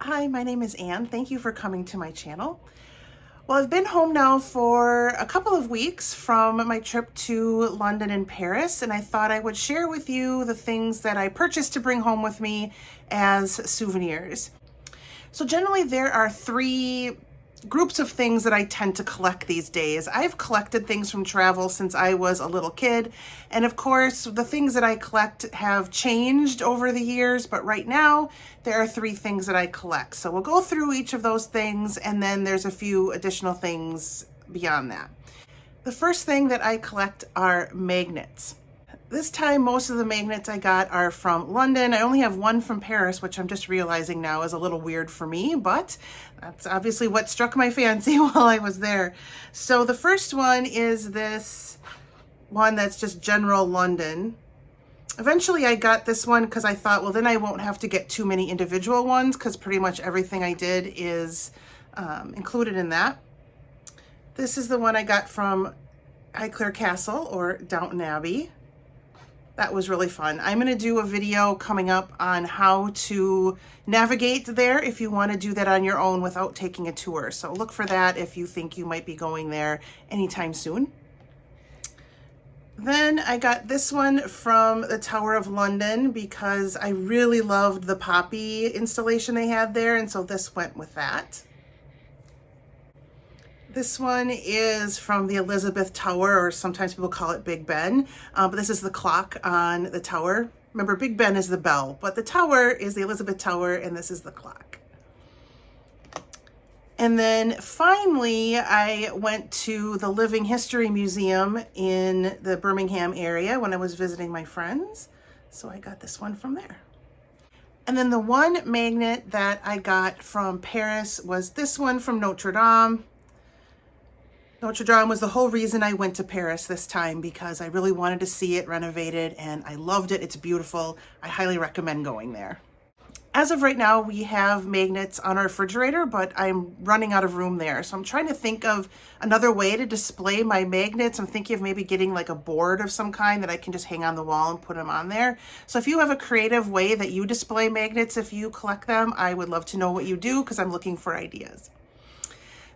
Hi, my name is Anne. Thank you for coming to my channel. Well, I've been home now for a couple of weeks from my trip to London and Paris, and I thought I would share with you the things that I purchased to bring home with me as souvenirs. So generally there are three groups of things that I tend to collect these days. I've collected things from travel since I was a little kid, and of course the things that I collect have changed over the years, but right now there are three things that I collect. So we'll go through each of those things, and then there's a few additional things beyond that. The first thing that I collect are magnets. This time, most of the magnets I got are from London. I only have one from Paris, which I'm just realizing now is a little weird for me, but that's obviously what struck my fancy while I was there. So the first one is this one that's just general London. Eventually I got this one because I thought, well, then I won't have to get too many individual ones because pretty much everything I did is included in that. This is the one I got from Highclere Castle, or Downton Abbey. That was really fun. I'm going to do a video coming up on how to navigate there if you want to do that on your own without taking a tour. So look for that if you think you might be going there anytime soon. Then I got this one from the Tower of London because I really loved the poppy installation they had there, and so this went with that. This one is from the Elizabeth Tower, or sometimes people call it Big Ben, but this is the clock on the tower. Remember, Big Ben is the bell, but the tower is the Elizabeth Tower, and this is the clock. And then finally, I went to the Living History Museum in the Birmingham area when I was visiting my friends, so I got this one from there. And then the one magnet that I got from Paris was this one from Notre Dame. Notre Dame was the whole reason I went to Paris this time, because I really wanted to see it renovated and I loved it. It's beautiful. I highly recommend going there. As of right now, we have magnets on our refrigerator, but I'm running out of room there. So I'm trying to think of another way to display my magnets. I'm thinking of maybe getting like a board of some kind that I can just hang on the wall and put them on there. So if you have a creative way that you display magnets, if you collect them, I would love to know what you do because I'm looking for ideas.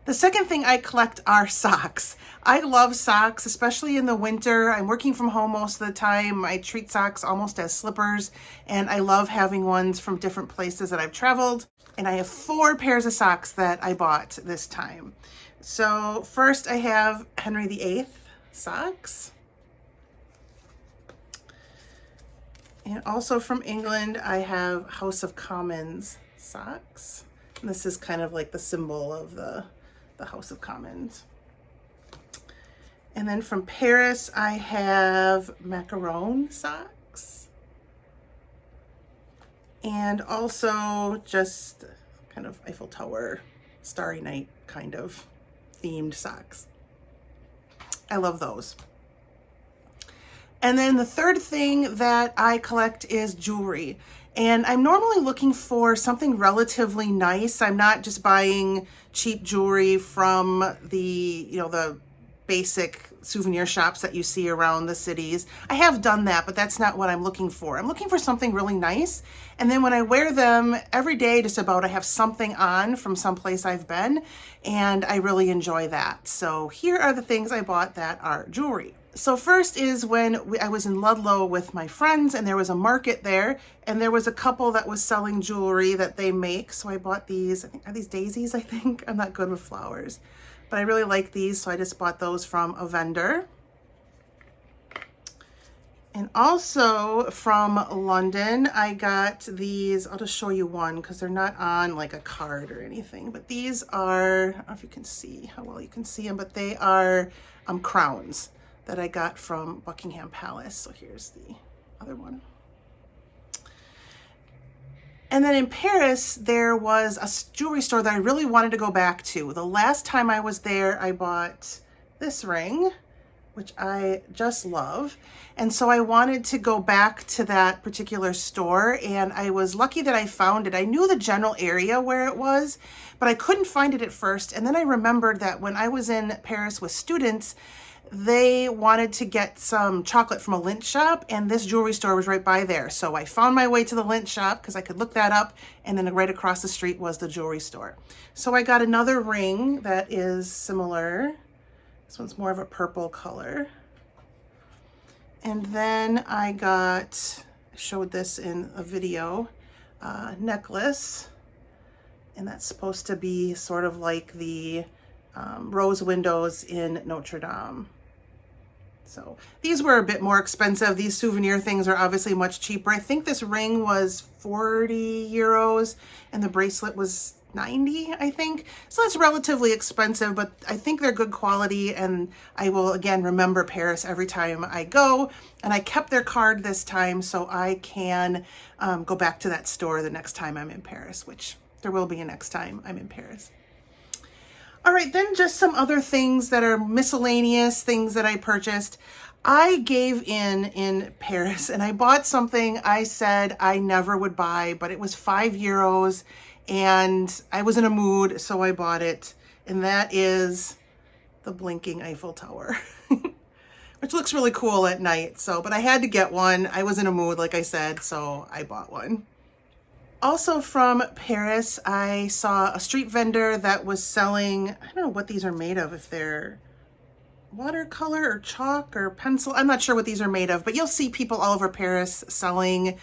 The second thing I collect are socks. I love socks, especially in the winter. I'm working from home most of the time. I treat socks almost as slippers, and I love having ones from different places that I've traveled. And I have 4 pairs of socks that I bought this time. So first I have Henry VIII socks. And also from England, I have House of Commons socks. And this is kind of like the symbol of the House of Commons. And then from Paris, I have macaron socks. And also just kind of Eiffel Tower, Starry Night kind of themed socks. I love those. And then the third thing that I collect is jewelry. And I'm normally looking for something relatively nice. I'm not just buying cheap jewelry from the, the basic souvenir shops that you see around the cities. I have done that, but that's not what I'm looking for. I'm looking for something really nice. And then when I wear them every day, just about, I have something on from someplace I've been, and I really enjoy that. So here are the things I bought that are jewelry. So first is when I was in Ludlow with my friends, and there was a market there, and there was a couple that was selling jewelry that they make. So I bought these. I think, are these daisies, I think? I'm not good with flowers, but I really like these, so I just bought those from a vendor. And also from London, I got these. I'll just show you one because they're not on like a card or anything, but these are, I don't know if you can see how well you can see them, but they are crowns that I got from Buckingham Palace. So here's the other one. And then in Paris, there was a jewelry store that I really wanted to go back to. The last time I was there, I bought this ring, which I just love. And so I wanted to go back to that particular store, and I was lucky that I found it. I knew the general area where it was, but I couldn't find it at first. And then I remembered that when I was in Paris with students, they wanted to get some chocolate from a lint shop, and this jewelry store was right by there. So I found my way to the lint shop because I could look that up, and then right across the street was the jewelry store. So I got another ring that is similar. This one's more of a purple color. And then I showed this in a video, necklace, and that's supposed to be sort of like the rose windows in Notre Dame. So these were a bit more expensive. These souvenir things are obviously much cheaper. I think this ring was 40 euros and the bracelet was 90, I think. So that's relatively expensive, but I think they're good quality, and I will again remember Paris every time I go. And I kept their card this time so I can go back to that store the next time I'm in Paris, which there will be a next time I'm in Paris. All right, then just some other things that are miscellaneous, things that I purchased. I gave in Paris and I bought something I said I never would buy, but it was 5 euros and I was in a mood, so I bought it. And that is the blinking Eiffel Tower, which looks really cool at night. So, but I had to get one. I was in a mood, like I said, so I bought one. Also from Paris, I saw a street vendor that was selling, I don't know what these are made of, if they're watercolor or chalk or pencil. I'm not sure what these are made of, but you'll see people all over Paris selling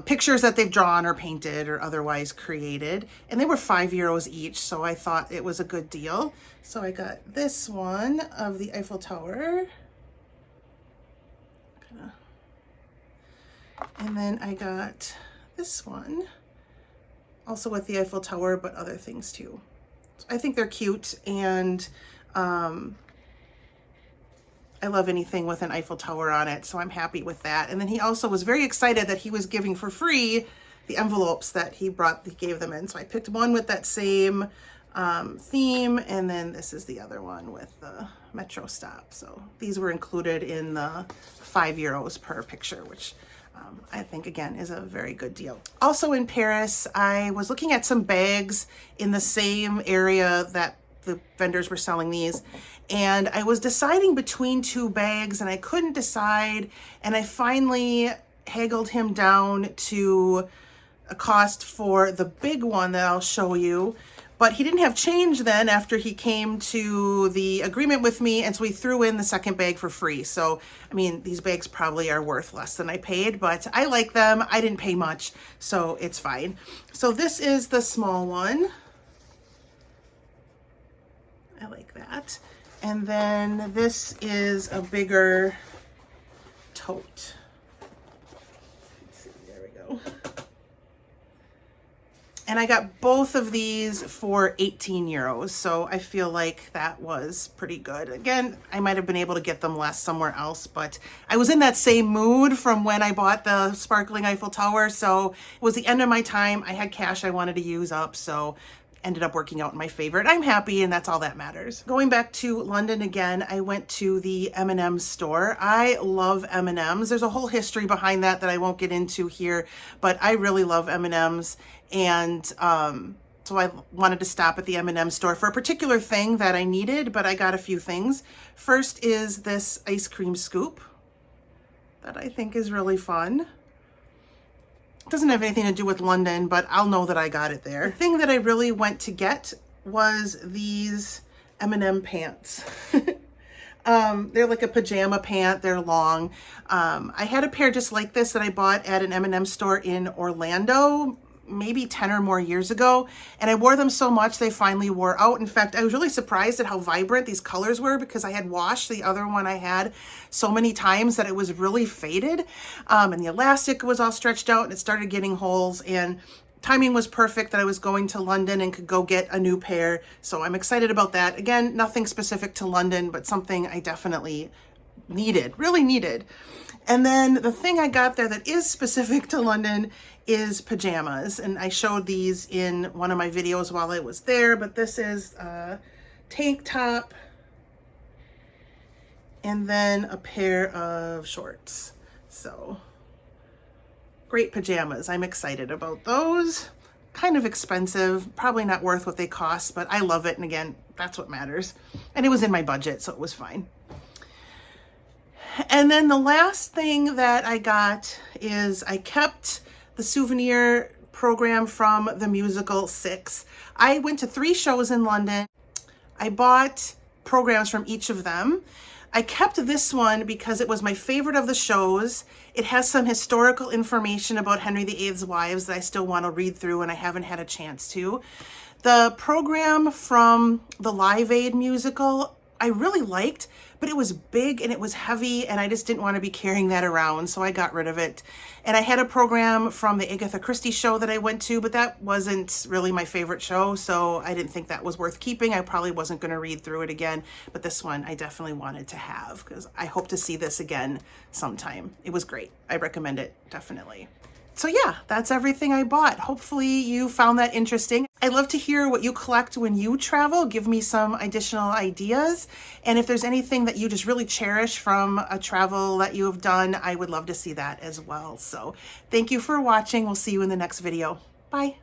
pictures that they've drawn or painted or otherwise created. And they were 5 euros each, so I thought it was a good deal. So I got this one of the Eiffel Tower. And then I got this one, also with the Eiffel Tower, but other things too. So I think they're cute, and I love anything with an Eiffel Tower on it, so I'm happy with that. And then he also was very excited that he was giving for free the envelopes that he gave them in. So I picked one with that same theme, and then this is the other one with the metro stop. So these were included in the 5 euros per picture, which I think, again, is a very good deal. Also in Paris, I was looking at some bags in the same area that the vendors were selling these, and I was deciding between two bags and I couldn't decide, and I finally haggled him down to a cost for the big one that I'll show you. But he didn't have change then after he came to the agreement with me, and so he threw in the second bag for free. So, I mean, these bags probably are worth less than I paid, but I like them. I didn't pay much, so it's fine. So this is the small one. I like that. And then this is a bigger tote. Let's see, there we go. And I got both of these for 18 euros, so I feel like that was pretty good. Again, I might have been able to get them less somewhere else, but I was in that same mood from when I bought the sparkling Eiffel Tower, so it was the end of my time. I had cash I wanted to use up, so ended up working out in my favor. I'm happy, and that's all that matters. Going back to London again, I went to the M&M's store. I love M&M's. There's a whole history behind that I won't get into here, but I really love M&M's. And so I wanted to stop at the M&M store for a particular thing that I needed, but I got a few things. First is this ice cream scoop that I think is really fun. It doesn't have anything to do with London, but I'll know that I got it there. The thing that I really went to get was these M&M pants. They're like a pajama pant. They're long. I had a pair just like this that I bought at an M&M store in Orlando, maybe 10 or more years ago, and I wore them so much they finally wore out. In fact, I was really surprised at how vibrant these colors were because I had washed the other one I had so many times that it was really faded, and the elastic was all stretched out and it started getting holes, and timing was perfect that I was going to London and could go get a new pair, so I'm excited about that. Again, nothing specific to London, but something I definitely needed, really needed. And then the thing I got there that is specific to London is pajamas. And I showed these in one of my videos while I was there, but this is a tank top and then a pair of shorts. So great pajamas. I'm excited about those. Kind of expensive, probably not worth what they cost, but I love it. And again, that's what matters. And it was in my budget, so it was fine. And then the last thing that I got is I kept the souvenir program from the musical Six. I went to 3 shows in London. I bought programs from each of them. I kept this one because it was my favorite of the shows. It has some historical information about Henry VIII's wives that I still want to read through and I haven't had a chance to. The program from the Live Aid musical, I really liked, but it was big and it was heavy and I just didn't want to be carrying that around, so I got rid of it. And I had a program from the Agatha Christie show that I went to, but that wasn't really my favorite show, so I didn't think that was worth keeping. I probably wasn't going to read through it again, but this one I definitely wanted to have because I hope to see this again sometime. It was great. I recommend it, definitely. So yeah, that's everything I bought. Hopefully you found that interesting. I'd love to hear what you collect when you travel. Give me some additional ideas. And if there's anything that you just really cherish from a travel that you have done, I would love to see that as well. So thank you for watching. We'll see you in the next video. Bye.